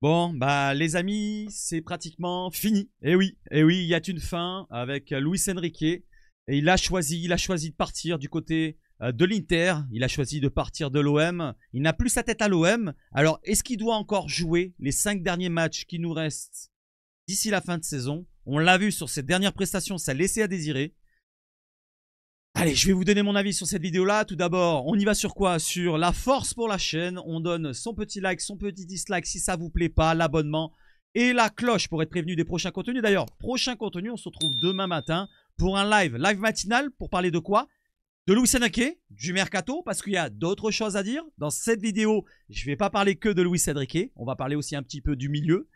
Bon, bah les amis, c'est pratiquement fini. Et oui, il y a une fin avec Luis Enrique. Et il a choisi de partir du côté de l'Inter. Il a choisi de partir de l'OM. Il n'a plus sa tête à l'OM. Alors, est-ce qu'il doit encore jouer les 5 derniers matchs qui nous restent d'ici la fin de saison? On l'a vu sur ses dernières prestations, ça laissait à désirer. Allez, je vais vous donner mon avis sur cette vidéo-là. Tout d'abord, on y va sur quoi? Sur la force pour la chaîne. On donne son petit like, son petit dislike si ça vous plaît pas, l'abonnement et la cloche pour être prévenu des prochains contenus. D'ailleurs, prochain contenu, on se retrouve demain matin pour un live matinal pour parler de quoi? De Luis Enrique, du mercato, parce qu'il y a d'autres choses à dire. Dans cette vidéo, je ne vais pas parler que de Luis Enrique. On va parler aussi un petit peu du milieu.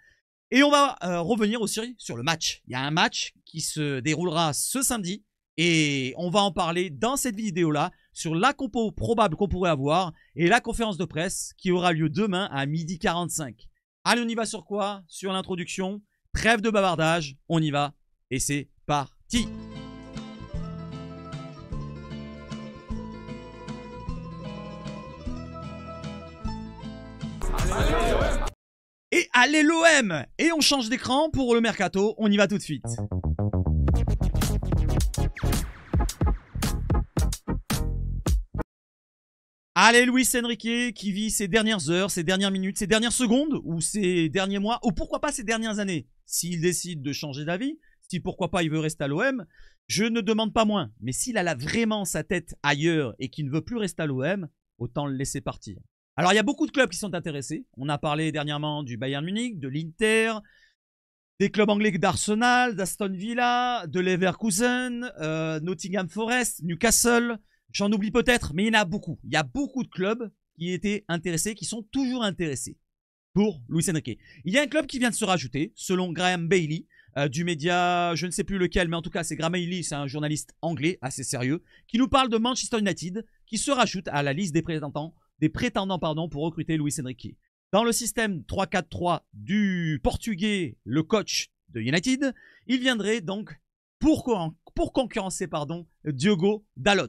Et on va revenir aussi sur le match. Il y a un match qui se déroulera ce samedi. Et on va en parler dans cette vidéo-là sur la compo probable qu'on pourrait avoir et la conférence de presse qui aura lieu demain à 12h45. Allez, on y va sur quoi? Sur l'introduction. Trêve de bavardage, on y va et c'est parti. Et allez l'OM! Et on change d'écran pour le mercato, on y va tout de suite. Allez, Luis Enrique qui vit ses dernières heures, ses dernières minutes, ses dernières secondes ou ses derniers mois ou pourquoi pas ses dernières années. S'il décide de changer d'avis, si pourquoi pas il veut rester à l'OM, je ne demande pas moins. Mais s'il a vraiment sa tête ailleurs et qu'il ne veut plus rester à l'OM, autant le laisser partir. Alors il y a beaucoup de clubs qui sont intéressés. On a parlé dernièrement du Bayern Munich, de l'Inter, des clubs anglais d'Arsenal, d'Aston Villa, de Leverkusen, Nottingham Forest, Newcastle. J'en oublie peut-être, mais il y en a beaucoup. Il y a beaucoup de clubs qui étaient intéressés, qui sont toujours intéressés pour Luis Enrique. Il y a un club qui vient de se rajouter, selon Graham Bailey, du média, je ne sais plus lequel, mais en tout cas c'est Graham Bailey, c'est un journaliste anglais assez sérieux, qui nous parle de Manchester United, qui se rajoute à la liste des prétendants pour recruter Luis Enrique. Dans le système 3-4-3 du portugais, le coach de United, il viendrait donc pour concurrencer Diogo Dalot.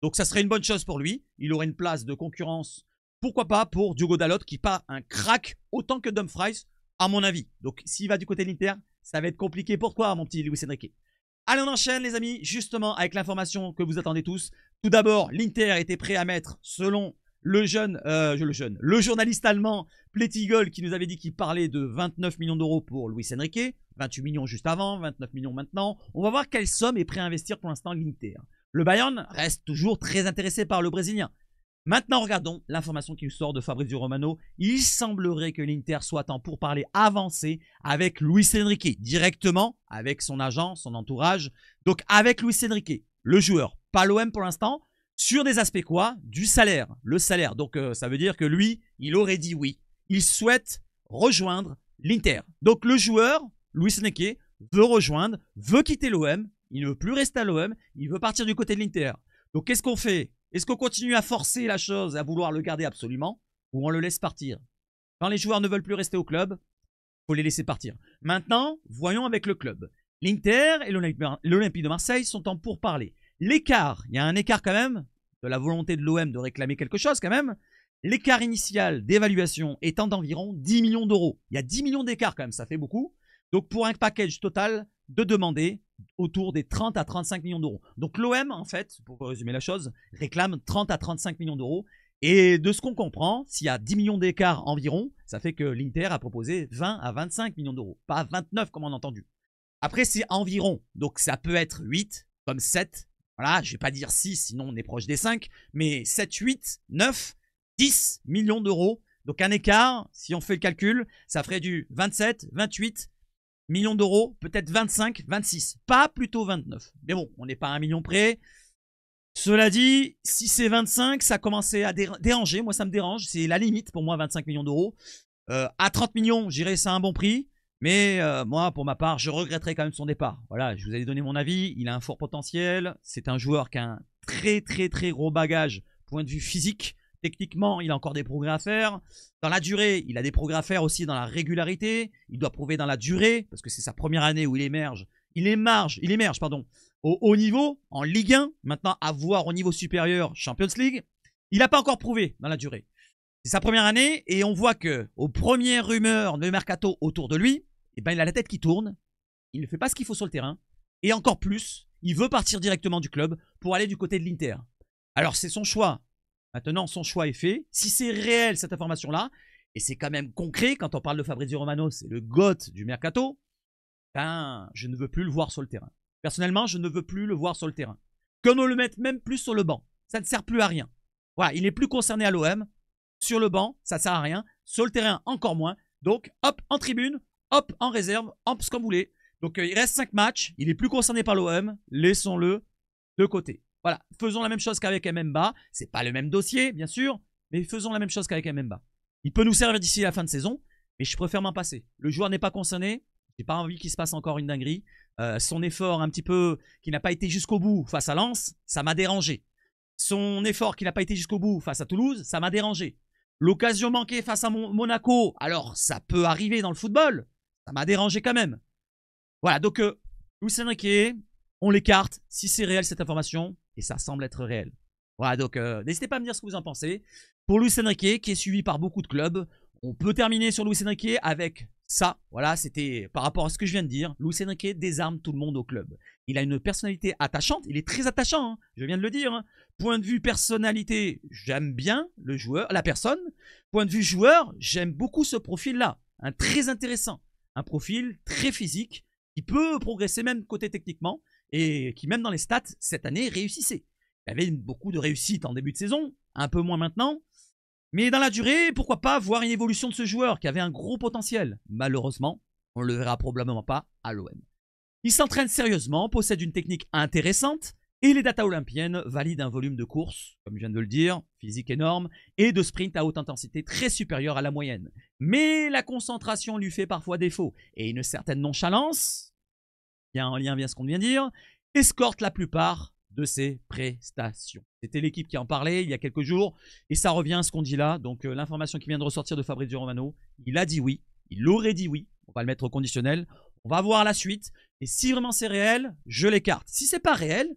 Donc ça serait une bonne chose pour lui. Il aurait une place de concurrence, pourquoi pas, pour Diogo Dalot, qui n'est pas un crack autant que Dumfries, à mon avis. Donc s'il va du côté de l'Inter, ça va être compliqué. Pourquoi, mon petit Luis Enrique? Allez, on enchaîne, les amis, justement avec l'information que vous attendez tous. Tout d'abord, l'Inter était prêt à mettre, selon le journaliste allemand Plettigol, qui nous avait dit qu'il parlait de 29 millions d'euros pour Luis Enrique, 28 millions juste avant, 29 millions maintenant. On va voir quelle somme est prêt à investir pour l'instant l'Inter. Le Bayern reste toujours très intéressé par le Brésilien. Maintenant, regardons l'information qui nous sort de Fabrizio Romano. Il semblerait que l'Inter soit en pourparlers avancé avec Luis Enrique, directement avec son agent, son entourage. Donc avec Luis Enrique, le joueur, pas l'OM pour l'instant, sur des aspects quoi? Du salaire, le salaire. Donc ça veut dire que lui, il aurait dit oui. Il souhaite rejoindre l'Inter. Donc le joueur, Luis Enrique, veut quitter l'OM. Il ne veut plus rester à l'OM, il veut partir du côté de l'Inter. Donc qu'est-ce qu'on fait? Est-ce qu'on continue à forcer la chose, à vouloir le garder absolument, ou on le laisse partir? Quand les joueurs ne veulent plus rester au club, il faut les laisser partir. Maintenant, voyons avec le club. L'Inter et l'Olympique de Marseille sont en pourparlers. L'écart, il y a un écart quand même, de la volonté de l'OM de réclamer quelque chose quand même. L'écart initial d'évaluation étant d'environ 10 millions d'euros. Il y a 10 millions d'écart quand même, ça fait beaucoup. Donc pour un package total de demander autour des 30 à 35 millions d'euros. Donc l'OM, en fait, pour résumer la chose, réclame 30 à 35 millions d'euros. Et de ce qu'on comprend, s'il y a 10 millions d'écart environ, ça fait que l'Inter a proposé 20 à 25 millions d'euros. Pas 29 comme on a entendu. Après, c'est environ. Donc ça peut être 8 comme 7. Voilà, je ne vais pas dire 6, sinon on est proche des 5. Mais 7, 8, 9, 10 millions d'euros. Donc un écart, si on fait le calcul, ça ferait du 27, 28 millions d'euros, peut-être 25, 26, pas plutôt 29. Mais bon, on n'est pas à 1 million près. Cela dit, si c'est 25, ça commençait à déranger. Moi, ça me dérange. C'est la limite pour moi, 25 millions d'euros. À 30 millions, j'irais, c'est un bon prix. Mais moi, pour ma part, je regretterais quand même son départ. Voilà, je vous ai donné mon avis. Il a un fort potentiel. C'est un joueur qui a un très, très, très gros bagage, point de vue physique. Techniquement, il a encore des progrès à faire. Dans la durée, il a des progrès à faire aussi dans la régularité. Il doit prouver dans la durée, parce que c'est sa première année où il émerge. Il émerge au haut niveau, en Ligue 1. Maintenant, à voir au niveau supérieur, Champions League. Il n'a pas encore prouvé dans la durée. C'est sa première année et on voit que aux premières rumeurs de mercato autour de lui, eh ben, il a la tête qui tourne. Il ne fait pas ce qu'il faut sur le terrain. Et encore plus, il veut partir directement du club pour aller du côté de l'Inter. Alors c'est son choix. Maintenant, son choix est fait. Si c'est réel cette information-là, et c'est quand même concret quand on parle de Fabrizio Romano, c'est le GOAT du mercato, ben, je ne veux plus le voir sur le terrain. Personnellement, je ne veux plus le voir sur le terrain. Qu'on ne le mette même plus sur le banc. Ça ne sert plus à rien. Voilà, il n'est plus concerné à l'OM. Sur le banc, ça ne sert à rien. Sur le terrain, encore moins. Donc, hop, en tribune, hop, en réserve, hop, ce comme vous voulez. Donc, il reste 5 matchs. Il n'est plus concerné par l'OM. Laissons-le de côté. Voilà, faisons la même chose qu'avec Mbemba. C'est pas le même dossier, bien sûr, mais faisons la même chose qu'avec Mbemba. Il peut nous servir d'ici la fin de saison, mais je préfère m'en passer. Le joueur n'est pas concerné. J'ai pas envie qu'il se passe encore une dinguerie. Son effort un petit peu qui n'a pas été jusqu'au bout face à Lens, ça m'a dérangé. Son effort qui n'a pas été jusqu'au bout face à Toulouse, ça m'a dérangé. L'occasion manquée face à Monaco, alors ça peut arriver dans le football, ça m'a dérangé quand même. Voilà, donc Luis Enrique, on l'écarte si c'est réel cette information, et ça semble être réel. Voilà, donc n'hésitez pas à me dire ce que vous en pensez. Pour Luis Enrique, qui est suivi par beaucoup de clubs, on peut terminer sur Luis Enrique avec ça. Voilà, c'était par rapport à ce que je viens de dire. Luis Enrique désarme tout le monde au club. Il a une personnalité attachante, il est très attachant, hein, je viens de le dire. Hein. Point de vue personnalité, j'aime bien le joueur, la personne. Point de vue joueur, j'aime beaucoup ce profil-là. Un très intéressant. Un profil très physique, qui peut progresser même côté techniquement, et qui même dans les stats, cette année, réussissait. Il avait beaucoup de réussite en début de saison, un peu moins maintenant. Mais dans la durée, pourquoi pas voir une évolution de ce joueur qui avait un gros potentiel. Malheureusement, on ne le verra probablement pas à l'OM. Il s'entraîne sérieusement, possède une technique intéressante et les datas olympiennes valident un volume de course, comme je viens de le dire, physique énorme, et de sprint à haute intensité très supérieur à la moyenne. Mais la concentration lui fait parfois défaut et une certaine nonchalance, bien en lien avec ce qu'on vient de dire, escorte la plupart de ses prestations. C'était l'équipe qui en parlait il y a quelques jours et ça revient à ce qu'on dit là. Donc l'information qui vient de ressortir de Fabrizio Romano, il a dit oui, il aurait dit oui. On va le mettre au conditionnel. On va voir la suite. Et si vraiment c'est réel, je l'écarte. Si c'est pas réel,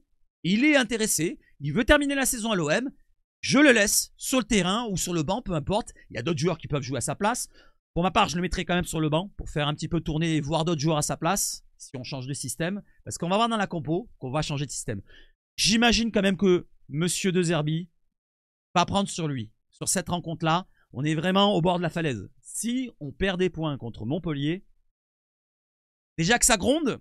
il est intéressé, il veut terminer la saison à l'OM, je le laisse sur le terrain ou sur le banc, peu importe. Il y a d'autres joueurs qui peuvent jouer à sa place. Pour ma part, je le mettrai quand même sur le banc pour faire un petit peu tourner et voir d'autres joueurs à sa place si on change de système. Parce qu'on va voir dans la compo qu'on va changer de système. J'imagine quand même que Monsieur De Zerbi va prendre sur lui. Sur cette rencontre-là, on est vraiment au bord de la falaise. Si on perd des points contre Montpellier, déjà que ça gronde,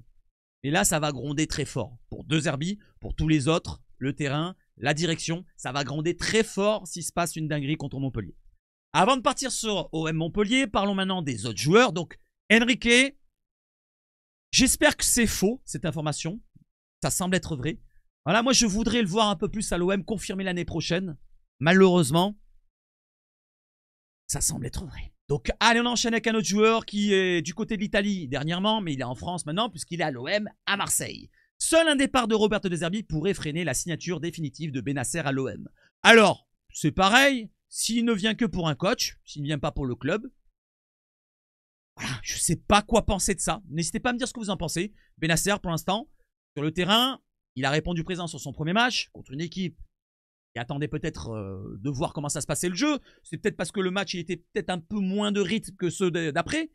mais là ça va gronder très fort. Pour De Zerbi, pour tous les autres, le terrain, la direction, ça va gronder très fort s'il se passe une dinguerie contre Montpellier. Avant de partir sur OM Montpellier, parlons maintenant des autres joueurs. Donc Enrique, j'espère que c'est faux cette information. Ça semble être vrai. Voilà, moi je voudrais le voir un peu plus à l'OM confirmer l'année prochaine. Malheureusement, ça semble être vrai. Donc allez, on enchaîne avec un autre joueur qui est du côté de l'Italie dernièrement, mais il est en France maintenant puisqu'il est à l'OM à Marseille. Seul un départ de Roberto De Zerbi pourrait freiner la signature définitive de Bennacer à l'OM. Alors, c'est pareil, s'il ne vient que pour un coach, s'il ne vient pas pour le club, voilà, je ne sais pas quoi penser de ça. N'hésitez pas à me dire ce que vous en pensez. Bennacer, pour l'instant, sur le terrain, il a répondu présent sur son premier match contre une équipe qui attendait peut-être de voir comment ça se passait le jeu. C'est peut-être parce que le match il était peut-être un peu moins de rythme que ceux d'après.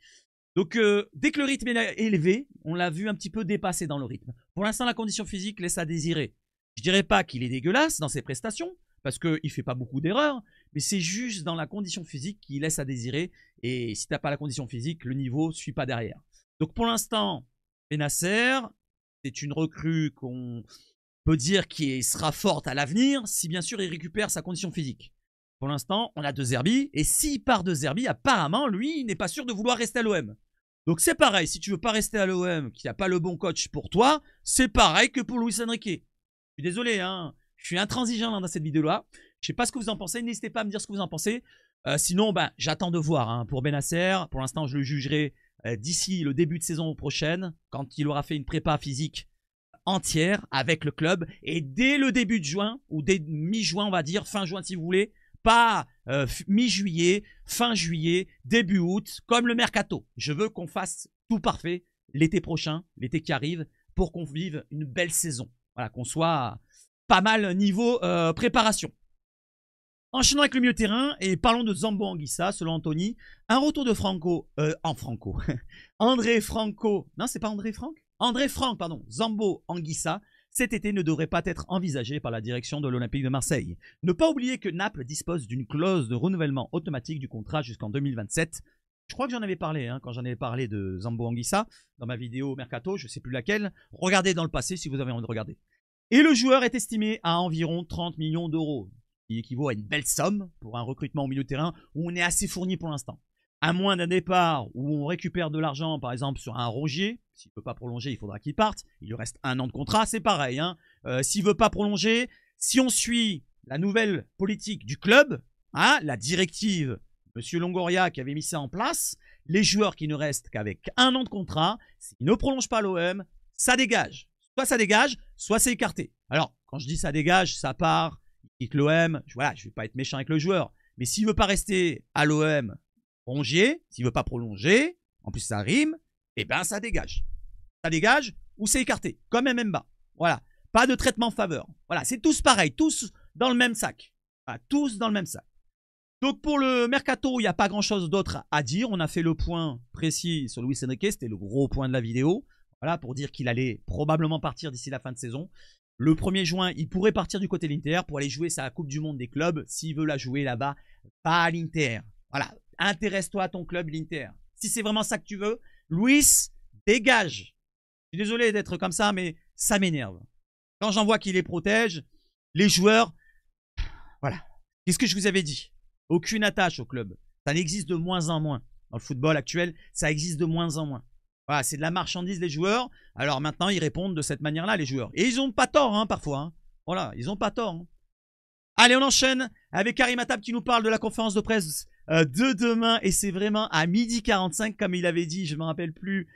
Donc dès que le rythme est élevé, on l'a vu un petit peu dépasser dans le rythme. Pour l'instant, la condition physique laisse à désirer. Je dirais pas qu'il est dégueulasse dans ses prestations, parce qu'il ne fait pas beaucoup d'erreurs, mais c'est juste dans la condition physique qu'il laisse à désirer. Et si tu n'as pas la condition physique, le niveau ne suit pas derrière. Donc pour l'instant, Bennacer, c'est une recrue qu'on peut dire qui sera forte à l'avenir, si bien sûr il récupère sa condition physique. Pour l'instant, on a De Zerbi, et s'il part De Zerbi, apparemment, lui, il n'est pas sûr de vouloir rester à l'OM. Donc c'est pareil, si tu veux pas rester à l'OM, qu'il n'y a pas le bon coach pour toi, c'est pareil que pour Luis Enrique. Je suis désolé, hein, je suis intransigeant dans cette vidéo-là. Je sais pas ce que vous en pensez, n'hésitez pas à me dire ce que vous en pensez. Sinon, ben, j'attends de voir hein, pour Bennacer. Pour l'instant, je le jugerai d'ici le début de saison prochaine, quand il aura fait une prépa physique entière avec le club. Et dès le début de juin, ou dès mi-juin, on va dire, fin juin si vous voulez, pas mi-juillet, fin juillet, début août, comme le mercato. Je veux qu'on fasse tout parfait l'été prochain, l'été qui arrive, pour qu'on vive une belle saison. Voilà, qu'on soit pas mal niveau préparation. Enchaînons avec le milieu de terrain et parlons de Zambo Anguissa, selon Anthony. Un retour de André Franco. Non, c'est pas André Franck. André Franck, pardon. Zambo Anguissa. Cet été ne devrait pas être envisagé par la direction de l'Olympique de Marseille. Ne pas oublier que Naples dispose d'une clause de renouvellement automatique du contrat jusqu'en 2027. Je crois que j'en avais parlé quand j'en avais parlé de Zambo Anguissa dans ma vidéo Mercato, je ne sais plus laquelle. Regardez dans le passé si vous avez envie de regarder. Et le joueur est estimé à environ 30 millions d'euros, qui équivaut à une belle somme pour un recrutement au milieu de terrain où on est assez fourni pour l'instant. À moins d'un départ où on récupère de l'argent, par exemple sur un Rongier, s'il ne peut pas prolonger, il faudra qu'il parte. Il lui reste 1 an de contrat, c'est pareil. S'il ne veut pas prolonger, si on suit la nouvelle politique du club, la directive, M. Longoria qui avait mis ça en place, les joueurs qui ne restent qu'avec 1 an de contrat, s'ils ne prolongent pas l'OM, ça dégage. Soit ça dégage, soit c'est écarté. Alors, quand je dis ça dégage, ça part, il quitte l'OM. Voilà, je ne vais pas être méchant avec le joueur. Mais s'il ne veut pas rester à l'OM, Rongier, s'il ne veut pas prolonger, en plus ça rime, eh ben ça dégage. Ça dégage ou c'est écarté, comme Mbemba. Voilà, pas de traitement faveur. Voilà, c'est tous pareil, tous dans le même sac. Voilà, tous dans le même sac. Donc pour le Mercato, il n'y a pas grand-chose d'autre à dire. On a fait le point précis sur Luis Enrique, c'était le gros point de la vidéo. Voilà, pour dire qu'il allait probablement partir d'ici la fin de saison. Le 1er juin, il pourrait partir du côté de l'Inter pour aller jouer sa Coupe du Monde des clubs. S'il veut la jouer là-bas, pas à l'Inter. Voilà, intéresse-toi à ton club, l'Inter. Si c'est vraiment ça que tu veux, Luis, dégage. Je suis désolé d'être comme ça, mais ça m'énerve. Quand j'en vois qui les protège, les joueurs, voilà. Qu'est-ce que je vous avais dit? Aucune attache au club. Ça n'existe de moins en moins. Dans le football actuel, ça existe de moins en moins. Voilà, c'est de la marchandise, les joueurs. Alors maintenant, ils répondent de cette manière-là, les joueurs. Et ils n'ont pas tort, parfois. Voilà, ils n'ont pas tort. Allez, on enchaîne avec Karim Attab qui nous parle de la conférence de presse de demain. Et c'est vraiment à 12h45, comme il avait dit, je ne me rappelle plus,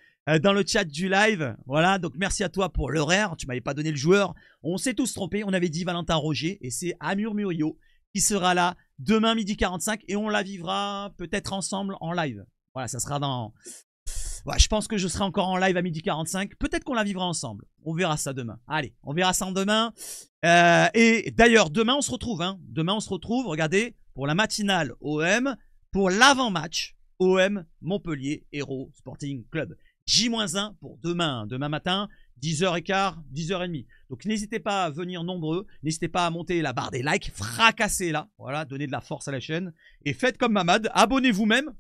dans le chat du live. Voilà, donc merci à toi pour l'horaire. Tu ne m'avais pas donné le joueur. On s'est tous trompés. On avait dit Valentin Roger. Et c'est Amur Murillo qui sera là demain 12h45. Et on la vivra peut-être ensemble en live. Voilà, ça sera dans... Ouais, je pense que je serai encore en live à 12h45. Peut-être qu'on la vivra ensemble. On verra ça demain. Allez, on verra ça demain. Et d'ailleurs, demain, on se retrouve. Demain, on se retrouve, regardez, pour la matinale OM, pour l'avant-match OM Montpellier Hérault Sporting Club. J-1 pour demain. Demain matin, 10h15, 10h30. Donc, n'hésitez pas à venir nombreux. N'hésitez pas à monter la barre des likes. Fracassez là. Voilà, donnez de la force à la chaîne. Et faites comme Mamad. Abonnez-vous même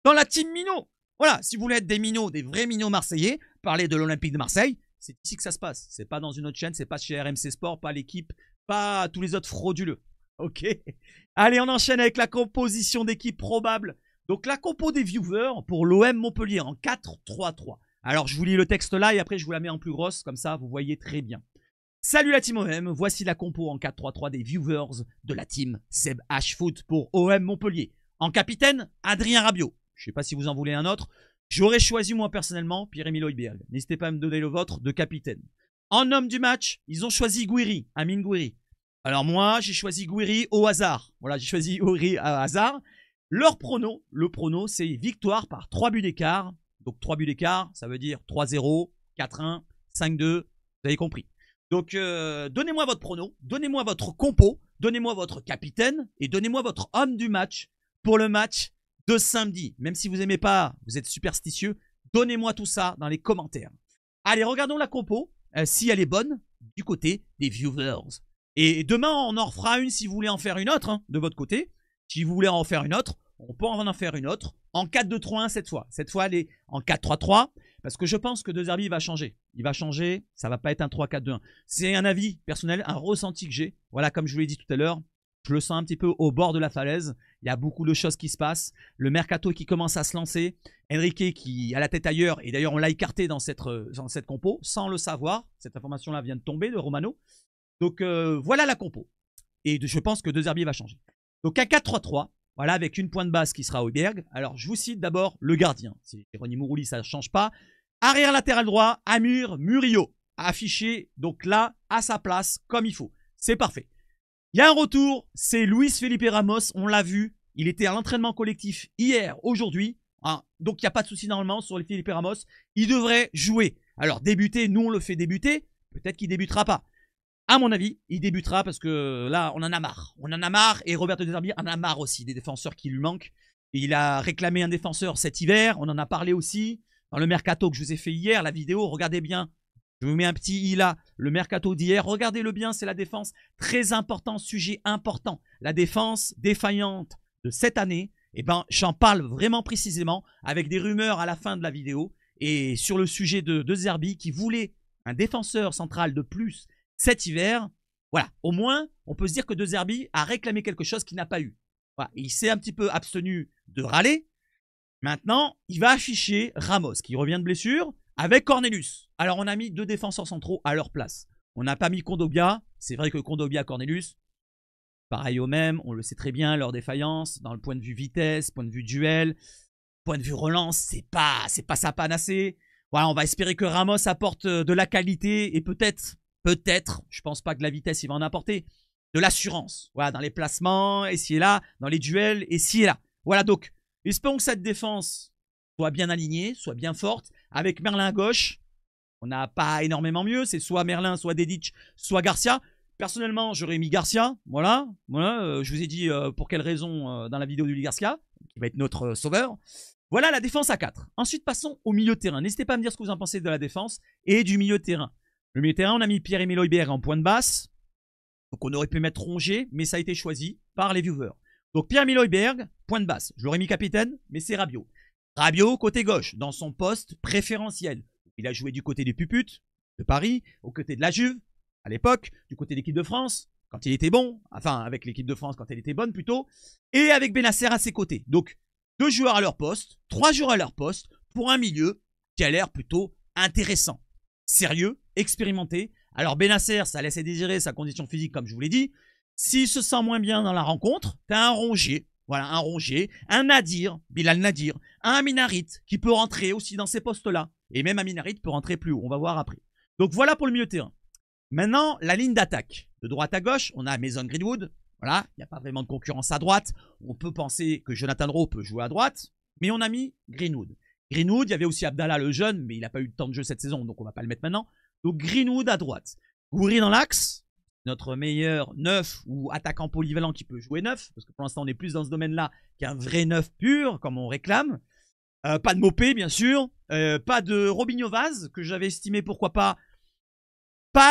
dans la team Minot. Voilà, si vous voulez être des minots, des vrais minots marseillais, parler de l'Olympique de Marseille, c'est ici que ça se passe. C'est pas dans une autre chaîne, c'est pas chez RMC Sport, pas l'équipe, pas tous les autres frauduleux. Ok. Allez, on enchaîne avec la composition d'équipe probable. Donc la compo des viewers pour l'OM Montpellier en 4-3-3. Alors je vous lis le texte là et après je vous la mets en plus grosse, comme ça vous voyez très bien. Salut la team OM, voici la compo en 4-3-3 des viewers de la team Seb H Foot pour OM Montpellier. En capitaine, Adrien Rabiot. Je ne sais pas si vous en voulez un autre. J'aurais choisi moi personnellement Pierre-Emile Højbjerg. N'hésitez pas à me donner le vôtre de capitaine. En homme du match, ils ont choisi Gouiri, Amine Gouiri. Alors moi, j'ai choisi Gouiri au hasard. Voilà, j'ai choisi Gouiri au hasard. Leur prono, le prono, c'est victoire par 3 buts d'écart. Donc 3 buts d'écart, ça veut dire 3-0, 4-1, 5-2. Vous avez compris. Donc donnez-moi votre prono, donnez-moi votre compo, donnez-moi votre capitaine et donnez-moi votre homme du match pour le match de samedi. Même si vous n'aimez pas, vous êtes superstitieux, donnez-moi tout ça dans les commentaires. Allez, regardons la compo, si elle est bonne, du côté des viewers. Et demain, on en refera une si vous voulez en faire une autre, de votre côté. Si vous voulez en faire une autre, on peut en faire une autre. En 4-2-3-1 cette fois. Cette fois, elle est en 4-3-3, parce que je pense que De Zerbi va changer. Il va changer, ça va pas être un 3-4-2-1. C'est un avis personnel, un ressenti que j'ai. Voilà, comme je vous l'ai dit tout à l'heure. Je le sens un petit peu au bord de la falaise. Il y a beaucoup de choses qui se passent. Le mercato qui commence à se lancer. Enrique qui a la tête ailleurs. Et d'ailleurs, on l'a écarté dans cette compo sans le savoir. Cette information-là vient de tomber de Romano. Donc, voilà la compo. Et je pense que De Zerbi va changer. Donc, un 4-3-3. Voilà, avec une pointe basse qui sera Højbjerg. Alors, je vous cite d'abord le gardien. C'est Ronny Mourouli, ça ne change pas. Arrière latéral droit, Amur Murillo. Affiché, donc là, à sa place, comme il faut. C'est parfait. Il y a un retour, c'est Luis Felipe Ramos, on l'a vu, il était à l'entraînement collectif hier, aujourd'hui, donc il n'y a pas de souci normalement sur les Felipe Ramos, il devrait jouer. Alors débuter, nous on le fait débuter, peut-être qu'il ne débutera pas. À mon avis, il débutera parce que là, on en a marre. On en a marre et Roberto De Zerbi en a marre aussi des défenseurs qui lui manquent. Il a réclamé un défenseur cet hiver. On en a parlé aussi dans le mercato que je vous ai fait hier. La vidéo, regardez bien. Je vous mets un petit i là. Le mercato d'hier, regardez-le bien, c'est la défense. Très important, sujet important. La défense défaillante de cette année. Eh ben, j'en parle vraiment précisément avec des rumeurs à la fin de la vidéo. Et sur le sujet de Zerbi qui voulait un défenseur central de plus cet hiver, voilà, au moins, on peut se dire que De Zerbi a réclamé quelque chose qu'il n'a pas eu. Voilà, il s'est un petit peu abstenu de râler. Maintenant, il va afficher Ramos, qui revient de blessure, avec Cornelius. Alors, on a mis 2 défenseurs centraux à leur place. On n'a pas mis Kondogbia. C'est vrai que Kondogbia, Cornelius, pareil au même, on le sait très bien, leur défaillance, dans le point de vue vitesse, point de vue duel, point de vue relance, c'est pas sa panacée. Voilà, on va espérer que Ramos apporte de la qualité et peut-être, je pense pas que la vitesse il va en apporter, de l'assurance. Voilà, dans les placements, ici et là, dans les duels, ici et là. Voilà, donc, espérons que cette défense soit bien alignée, soit bien forte, avec Merlin à gauche. On n'a pas énormément mieux, c'est soit Merlin, soit Dedic, soit Garcia. Personnellement, j'aurais mis Garcia, voilà, je vous ai dit pour quelle raison dans la vidéo du Garcia, qui va être notre sauveur. Voilà la défense à 4. Ensuite, passons au milieu de terrain. N'hésitez pas à me dire ce que vous en pensez de la défense et du milieu de terrain. Le milieu de terrain, on a mis Pierre-Emile Højbjerg en point de basse. Donc on aurait pu mettre Rongier, mais ça a été choisi par les viewers. Donc Pierre-Emile Højbjerg, point de basse. Je l'aurais mis capitaine, mais c'est Rabiot. Rabiot, côté gauche, dans son poste préférentiel. Il a joué du côté des Puputes, de Paris, au côté de la Juve, à l'époque, du côté de l'équipe de France, quand il était bon, enfin avec l'équipe de France quand elle était bonne plutôt, et avec Benacer à ses côtés. Donc 2 joueurs à leur poste, 3 joueurs à leur poste, pour un milieu qui a l'air plutôt intéressant. Sérieux, expérimenté. Alors Benacer, ça laisse à désirer sa condition physique comme je vous l'ai dit. S'il se sent moins bien dans la rencontre, t'as un Rongier. Voilà, un Rongier, un Nadir, Bilal Nadir, un Aminarit qui peut rentrer aussi dans ces postes-là. Et même Aminarit peut rentrer plus haut, on va voir après. Donc voilà pour le milieu de terrain. Maintenant, la ligne d'attaque. De droite à gauche, on a Mason Greenwood. Voilà, il n'y a pas vraiment de concurrence à droite. On peut penser que Jonathan Rowe peut jouer à droite, mais on a mis Greenwood. Greenwood, il y avait aussi Abdallah le jeune, mais il n'a pas eu de temps de jeu cette saison, donc on ne va pas le mettre maintenant. Donc Greenwood à droite. Gouiri dans l'axe, notre meilleur neuf ou attaquant polyvalent qui peut jouer neuf, parce que pour l'instant on est plus dans ce domaine-là qu'un vrai neuf pur, comme on réclame. Pas de Mopé, bien sûr. Pas de Robinho Vaz, que j'avais estimé pourquoi pas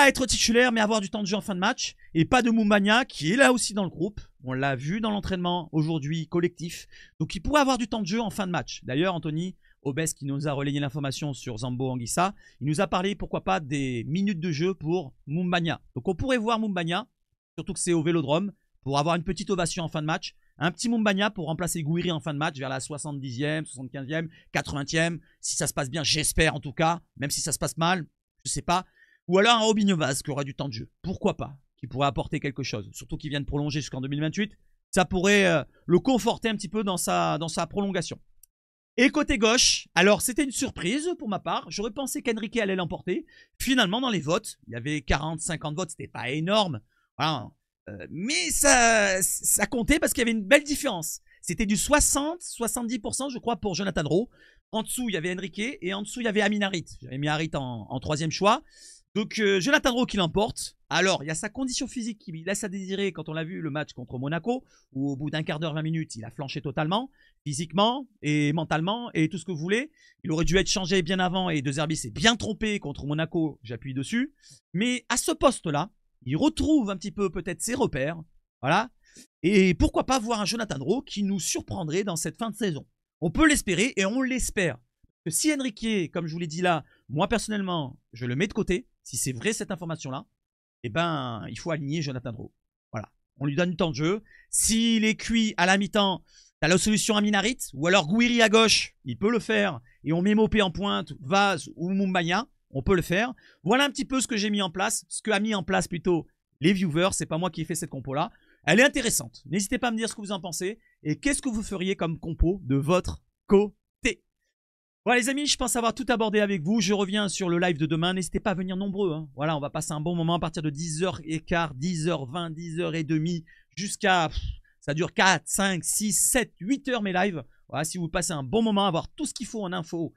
être titulaire, mais avoir du temps de jeu en fin de match. Et pas de Moumbagna, qui est là aussi dans le groupe. On l'a vu dans l'entraînement aujourd'hui collectif. Donc il pourrait avoir du temps de jeu en fin de match. D'ailleurs, Anthony Obes, qui nous a relayé l'information sur Zambo Anguissa, il nous a parlé, pourquoi pas, des minutes de jeu pour Moumbagna. Donc on pourrait voir Moumbagna, surtout que c'est au Vélodrome, pour avoir une petite ovation en fin de match. Un petit Moumbagna pour remplacer Gouiri en fin de match vers la 70e, 75e, 80e. Si ça se passe bien, j'espère en tout cas. Même si ça se passe mal, je sais pas. Ou alors un Robinho Vaz qui aura du temps de jeu. Pourquoi pas? Qui pourrait apporter quelque chose. Surtout qu'il vient de prolonger jusqu'en 2028. Ça pourrait le conforter un petit peu dans sa prolongation. Et côté gauche, alors c'était une surprise pour ma part. J'aurais pensé qu'Enrique allait l'emporter. Finalement, dans les votes, il y avait 40-50 votes. C'était pas énorme. Voilà. Mais ça comptait parce qu'il y avait une belle différence. C'était du 60-70% je crois pour Jonathan Rowe. En dessous, il y avait Enrique et en dessous, il y avait Aminarit. J'avais mis Harit en troisième choix. Donc Jonathan Rowe qui l'emporte. Alors, il y a sa condition physique qui laisse à désirer quand on l'a vu le match contre Monaco, où au bout d'un quart d'heure, 20 minutes, il a flanché totalement, physiquement et mentalement et tout ce que vous voulez. Il aurait dû être changé bien avant et De Zerbi s'est bien trompé contre Monaco, j'appuie dessus. Mais à ce poste-là, il retrouve un petit peu peut-être ses repères. Voilà. Et pourquoi pas voir un Jonathan Rowe qui nous surprendrait dans cette fin de saison. On peut l'espérer et on l'espère. Que si Enrique, comme je vous l'ai dit là, moi personnellement, je le mets de côté, si c'est vrai cette information-là, eh ben, il faut aligner Jonathan Rowe. Voilà. On lui donne du temps de jeu. S'il est cuit à la mi-temps, t'as la solution à Minarit, ou alors Gouiri à gauche, il peut le faire. Et on met Mopé en pointe, Vaz ou Moumbagna, on peut le faire. Voilà un petit peu ce que j'ai mis en place, ce que a mis en place plutôt les viewers. C'est pas moi qui ai fait cette compo-là. Elle est intéressante. N'hésitez pas à me dire ce que vous en pensez et qu'est-ce que vous feriez comme compo de votre côté. Voilà les amis, je pense avoir tout abordé avec vous. Je reviens sur le live de demain. N'hésitez pas à venir nombreux. Hein. Voilà, on va passer un bon moment à partir de 10h15, 10h20, 10h30 jusqu'à... Ça dure 4, 5, 6, 7, 8 heures mes lives. Voilà, si vous passez un bon moment, avoir tout ce qu'il faut en info.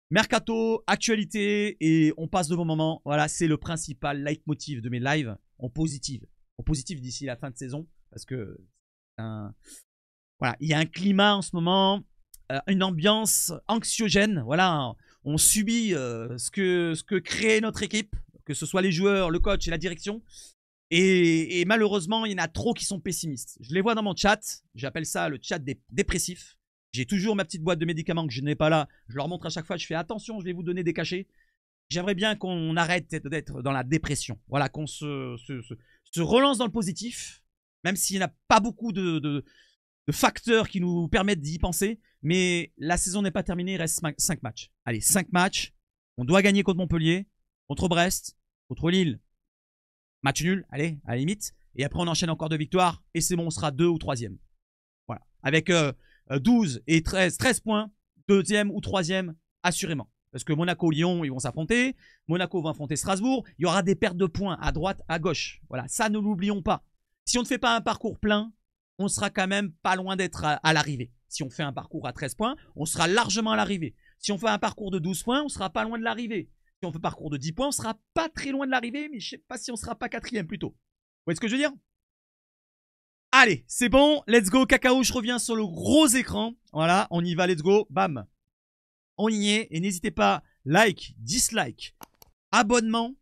Mercato, actualité et on passe de bons moments. Voilà, c'est le principal leitmotiv de mes lives. en positive. En positive d'ici la fin de saison. Parce que voilà, il y a un climat en ce moment, une ambiance anxiogène. Voilà, on subit ce que crée notre équipe, que ce soit les joueurs, le coach et la direction. Et malheureusement, il y en a trop qui sont pessimistes. Je les vois dans mon chat. J'appelle ça le chat des dépressifs. J'ai toujours ma petite boîte de médicaments que je n'ai pas là. Je leur montre à chaque fois. Je fais attention, je vais vous donner des cachets. J'aimerais bien qu'on arrête d'être dans la dépression. Voilà, qu'on se relance dans le positif. Même s'il n'y a pas beaucoup de facteurs qui nous permettent d'y penser. Mais la saison n'est pas terminée. Il reste 5 matchs. Allez, 5 matchs. On doit gagner contre Montpellier, contre Brest, contre Lille. Match nul, allez, à la limite. Et après, on enchaîne encore 2 victoires. Et c'est bon, on sera 2 ou 3e. Voilà. Avec 12 et 13 points. 2e ou 3e, assurément. Parce que Monaco-Lyon, ils vont s'affronter. Monaco va affronter Strasbourg. Il y aura des pertes de points à droite, à gauche. Voilà, ça ne l'oublions pas. Si on ne fait pas un parcours plein, on sera quand même pas loin d'être à l'arrivée. Si on fait un parcours à 13 points, on sera largement à l'arrivée. Si on fait un parcours de 12 points, on sera pas loin de l'arrivée. Si on fait un parcours de 10 points, on sera pas très loin de l'arrivée, mais je sais pas si on sera pas 4e plutôt. Vous voyez ce que je veux dire? Allez, c'est bon, let's go, Cacao, je reviens sur le gros écran. Voilà, on y va, let's go, bam. On y est, et n'hésitez pas, like, dislike, abonnement,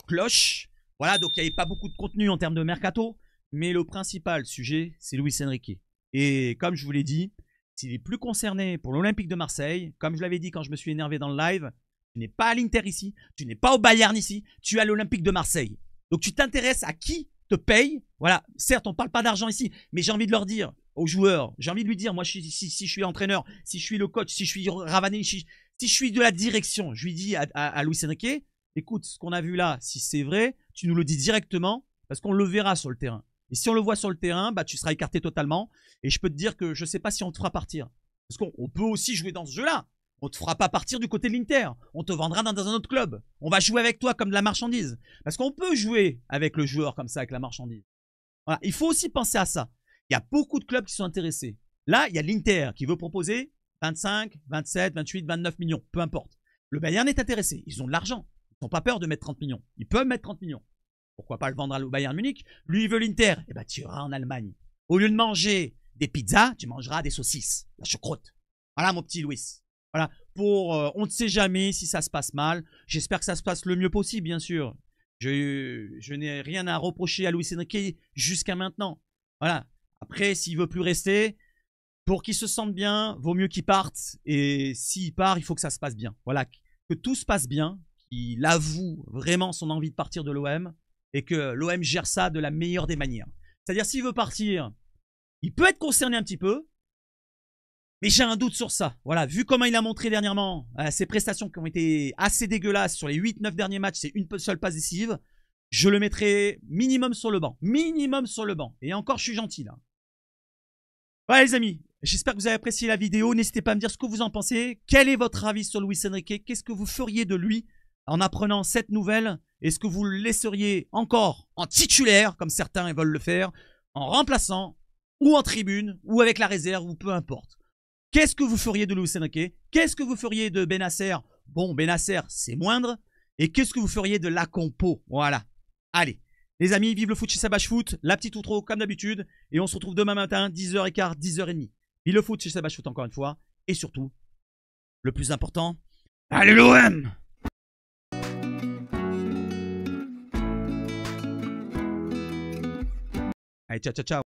cloche. Voilà, donc il n'y avait pas beaucoup de contenu en termes de mercato, mais le principal sujet, c'est Luis Enrique. Et comme je vous l'ai dit, s'il est plus concerné pour l'Olympique de Marseille, comme je l'avais dit quand je me suis énervé dans le live, tu n'es pas à l'Inter ici, tu n'es pas au Bayern ici, tu es à l'Olympique de Marseille. Donc tu t'intéresses à qui te paye. Voilà, certes, on ne parle pas d'argent ici, mais j'ai envie de leur dire aux joueurs, j'ai envie de lui dire, moi, si je suis entraîneur, si je suis le coach, si je suis Ravané, si je suis de la direction, je lui dis à Luis Enrique, écoute, ce qu'on a vu là, si c'est vrai, tu nous le dis directement, parce qu'on le verra sur le terrain. Et si on le voit sur le terrain, bah, tu seras écarté totalement. Et je peux te dire que je ne sais pas si on te fera partir. Parce qu'on peut aussi jouer dans ce jeu-là. On ne te fera pas partir du côté de l'Inter. On te vendra dans un autre club. On va jouer avec toi comme de la marchandise. Parce qu'on peut jouer avec le joueur comme ça, avec la marchandise. Voilà. Il faut aussi penser à ça. Il y a beaucoup de clubs qui sont intéressés. Là, il y a l'Inter qui veut proposer 25, 27, 28, 29 millions. Peu importe. Le Bayern est intéressé. Ils ont de l'argent. Ils n'ont pas peur de mettre 30 millions. Ils peuvent mettre 30 millions. Pourquoi pas le vendre au Bayern Munich? Lui, il veut l'Inter. Eh ben, tu iras en Allemagne. Au lieu de manger des pizzas, tu mangeras des saucisses. La choucroute. Voilà, mon petit Louis. Voilà. On ne sait jamais si ça se passe mal. J'espère que ça se passe le mieux possible, bien sûr. Je n'ai rien à reprocher à Luis Enrique jusqu'à maintenant. Voilà. Après, s'il veut plus rester, pour qu'il se sente bien, vaut mieux qu'il parte. Et s'il part, il faut que ça se passe bien. Voilà. Que tout se passe bien. Qu'il avoue vraiment son envie de partir de l'OM. Et que l'OM gère ça de la meilleure des manières. C'est-à-dire, s'il veut partir, il peut être concerné un petit peu. Mais j'ai un doute sur ça. Voilà, vu comment il a montré dernièrement ses prestations qui ont été assez dégueulasses sur les 8-9 derniers matchs, c'est une seule passe décisive. Je le mettrai minimum sur le banc. Minimum sur le banc. Et encore, je suis gentil là. Voilà les amis, j'espère que vous avez apprécié la vidéo. N'hésitez pas à me dire ce que vous en pensez. Quel est votre avis sur Luis Enrique? Qu'est-ce que vous feriez de lui en apprenant cette nouvelle? Est-ce que vous le laisseriez encore en titulaire, comme certains veulent le faire, en remplaçant, ou en tribune, ou avec la réserve, ou peu importe? Qu'est-ce que vous feriez de Luis Enrique? Qu'est-ce que vous feriez de Bennacer? Bon, Bennacer, c'est moindre. Et qu'est-ce que vous feriez de Lacompo? Voilà. Allez, les amis, vive le foot chez Sabache Foot. La petite outro, comme d'habitude. Et on se retrouve demain matin, 10h15, 10h30. Vive le foot chez Sabache Foot encore une fois. Et surtout, le plus important, allez l'OM! Allez, ciao, ciao, ciao.